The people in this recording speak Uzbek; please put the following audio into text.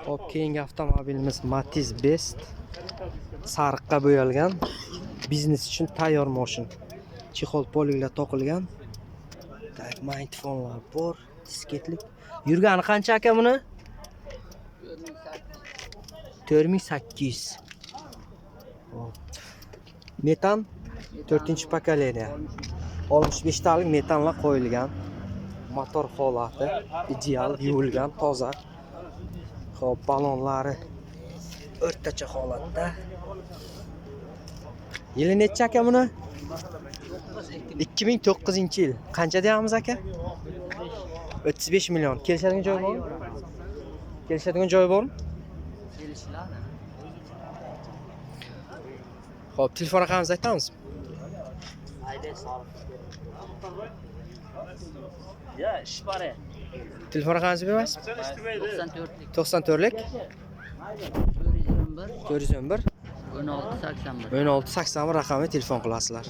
Hop, keyingi avtomobilimiz Matiz Best. Sariqqa bo'yalgan. Biznes uchun tayyor mashin. Chexol poliglar to'qilgan. Tak, magnitofonlar bor, disketlik. Yurgani qancha aka buni? 4800. Hop. Metan 4-pokoleniya. 65 talik metanlar qo'yilgan. Motor holati ideal, yuvilgan, toza. Xo'p, balonlari o'rtacha holatda. Yili necha aka buni? 2009-yil. Qancha deyamiz aka? 35 million. Kelishadigan joy bormi? Kelishadigan joy bormi? Kelishiladi. Xo'p, telefon raqamingizni aytamiz. Ya, ish bor. Telefon raqamingizni berasiz? 94lik 94lik 411 411 1681. 1681 raqamga telefon qilasizlar.